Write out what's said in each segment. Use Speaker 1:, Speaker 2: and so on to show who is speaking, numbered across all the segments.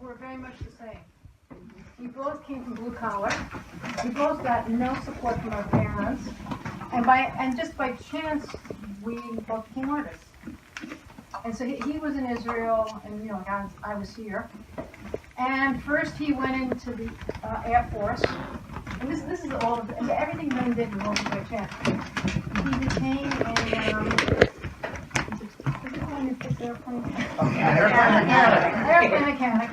Speaker 1: were very much the same. We both came from blue collar. We both got no support from our parents, and just by chance, we both became artists. And so he was in Israel, and I was here. And first he went into the Air Force, and this is all of everything Ben did was also by chance. He became a airplane mechanic,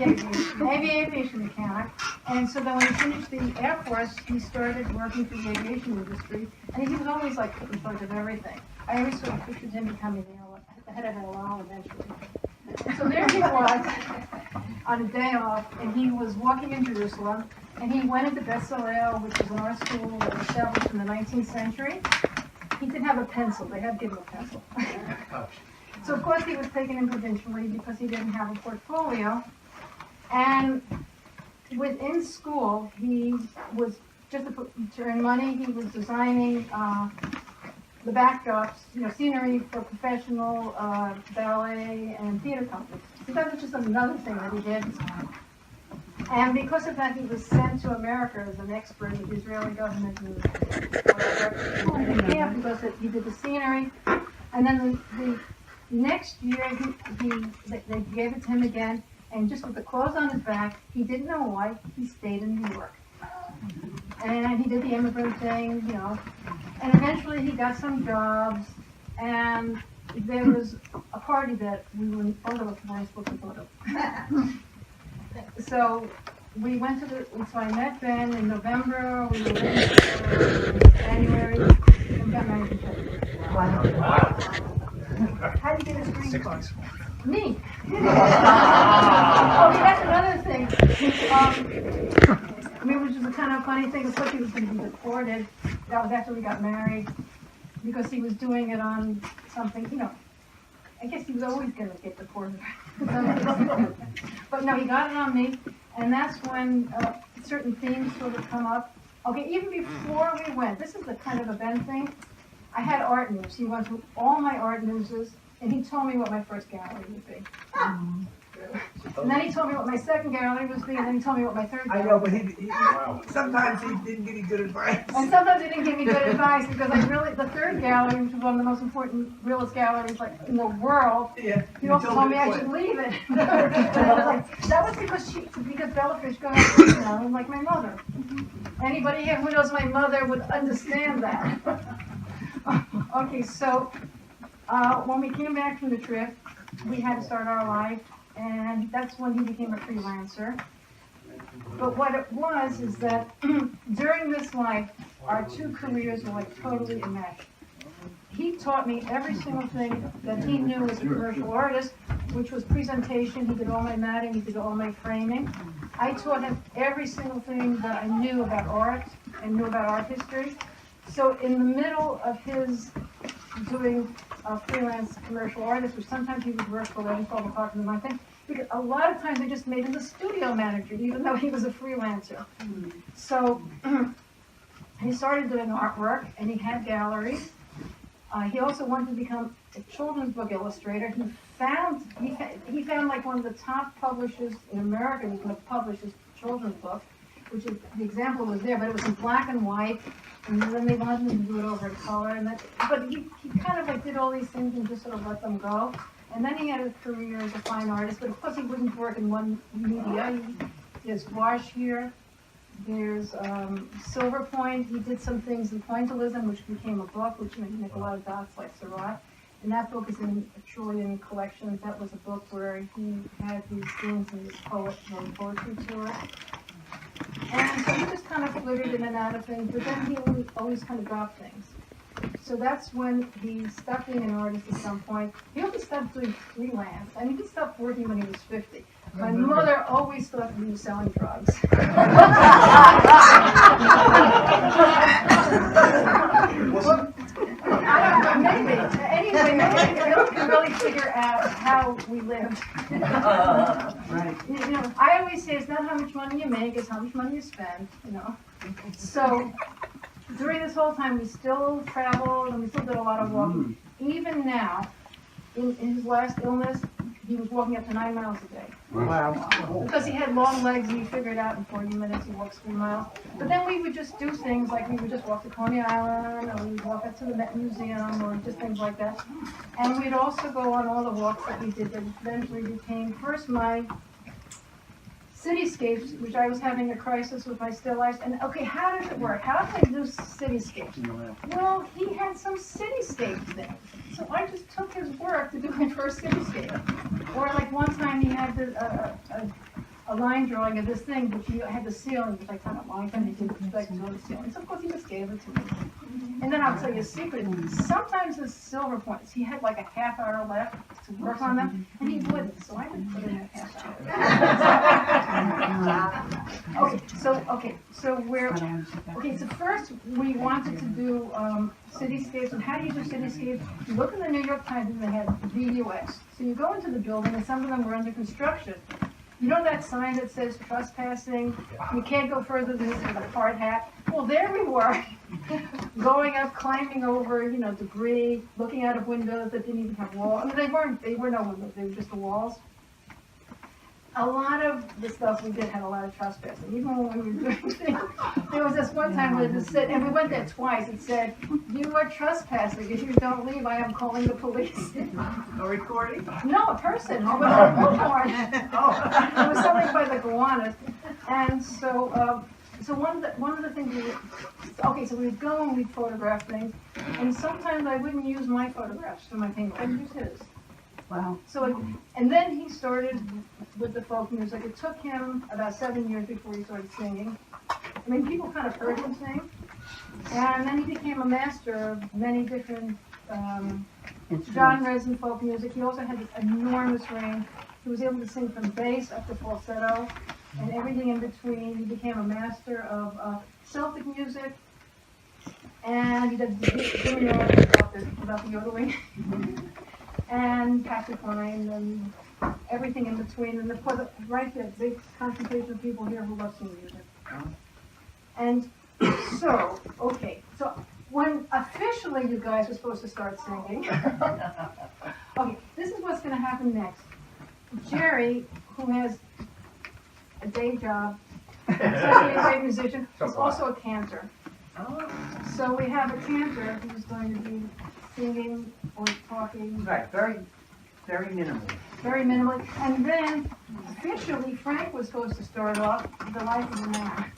Speaker 1: maybe aviation mechanic. And so then when he finished the Air Force, he started working for the aviation industry, and he was always like in charge of everything. I always sort of pictured him becoming the head of LL eventually. So there he was on a day off, and he was walking in Jerusalem, and he went into Bezalel, which was an art school that was established in the 19th century. He didn't have a pencil. They had to give him a pencil. So, of course, he was taken in provincially because he didn't have a portfolio. And within school, he was, just to earn money, he was designing the backdrops, scenery for professional ballet and theater companies. So that was just another thing that he did. And because of that, he was sent to America as an expert of the Israeli government because he did the scenery. And then the next year, they gave it to him again, and just with the clothes on his back, he didn't know why, he stayed in New York. And he did the immigrant thing, and eventually he got some jobs, and there was a party that both of us weren't supposed to go to. So we went so I met Ben in November, we were in January, and got married in February. Wow. How did you get a green card? Me. That's another thing. Which is a kind of funny thing. Of course, he was going to be deported. That was after we got married, because he was doing it on something. I guess he was always going to get deported. But no, he got it on me, and that's when certain themes sort of come up. Okay, even before we went, this is the kind of event thing. I had art news. He went through all my art newses, and he told me what my first gallery would be. And then he told me what my second gallery would be, and then he told me what my third gallery
Speaker 2: I know, but he sometimes he didn't give you good advice.
Speaker 1: And sometimes he didn't give me good advice, because the third gallery, which was one of the most important realist galleries in the world, he also told me I should leave it. That was because Bella Fish got like my mother. Anybody here who knows my mother would understand that. Okay, so when we came back from the trip, we had to start our life, and that's when he became a freelancer. But what it was is that during this life, our two careers were like totally enmeshed. He taught me every single thing that he knew as a commercial artist, which was presentation. He did all my matting, he did all my framing. I taught him every single thing that I knew about art and knew about art history. So in the middle of his doing freelance commercial artist, which sometimes he would work for 11, 12 o'clock in the morning, because a lot of times they just made him the studio manager, even though he was a freelancer. So he started doing artwork, and he had galleries. He also wanted to become a children's book illustrator. He found like one of the top publishers in America who's going to publish his children's book, which is, the example was there, but it was in black and white. And then they wanted him to do it over in color, but he kind of like did all these things and just sort of let them go. And then he had a career as a fine artist, but of course he wouldn't work in one media. There's gouache here, there's silver point. He did some things in pointillism, which became a book, which made make a lot of dots like Seurat. And that book is in a Trillion collections. That was a book where he had these things and his poetry to it. And so he just kind of flitted in and out of things, but then he always kind of dropped things. So that's when he stopped being an artist at some point. He also stopped doing freelance. I mean, he stopped working when he was 50. My mother always thought he was selling drugs. I don't know, maybe. Anyway, maybe no one can really figure out how we lived.
Speaker 2: Right.
Speaker 1: I always say it's not how much money you make, it's how much money you spend, So during this whole time, we still traveled and we still did a lot of walking. Even now, in his last illness, he was walking up to 9 miles a day.
Speaker 2: Wow.
Speaker 1: Because he had long legs and he figured out in 40 minutes he walks 3 miles. But then we would just do things like we would just walk to Coney Island, or we would walk up to the Met Museum, or just things like that. And we'd also go on all the walks that we did that eventually became first my cityscapes, which I was having a crisis with my still lifes. And okay, how does it work? How do I do cityscapes? Well, he had some cityscapes there. So I just took his work to do my first cityscape. Or like one time he had a line drawing of this thing, but he had the ceiling, which I kind of liked, and he did respect to the ceiling. So of course he just gave it to me. And then I'll tell you a secret. Sometimes the silver points, he had like a half hour left to work on them, and he wouldn't. So I would put in a half hour. So first we wanted to do cityscapes. And how do you do cityscapes? You look in the New York Times and they had VUX. So you go into the building, and some of them were under construction. You know that sign that says trespassing? You can't go further than this with a hard hat. Well, there we were, going up, climbing over, debris, looking out of windows that didn't even have walls. I mean, they were no windows, they were just the walls. A lot of the stuff we did had a lot of trespassing. Even when we were doing things, there was this one time where it said, and we went there twice, it said, "You are trespassing. If you don't leave, I am calling the police."
Speaker 2: A recording?
Speaker 1: No, a person. It was a bullhorn. It was something by the Gowanus. And so, one of the things so we'd go and we'd photograph things, and sometimes I wouldn't use my photographs for my painting. I'd use his.
Speaker 2: Wow.
Speaker 1: And then he started with the folk music. It took him about 7 years before he started singing. I mean, people kind of heard him sing. And then he became a master of many different genres in folk music. He also had this enormous range. He was able to sing from bass up to falsetto and everything in between. He became a master of Celtic music. And he did about the yodeling. And Patrick Ryan and everything in between, and of course, right there, big concentration of people here who love singing music. And so when officially you guys are supposed to start singing, okay, this is what's going to happen next. Jerry, who has a day job, such a great musician, is also a cantor. So we have a cantor who's going to be singing or talking.
Speaker 3: Right, very, very minimally.
Speaker 1: Very minimally. And then, officially, Frank was supposed to start off The Life of a Man.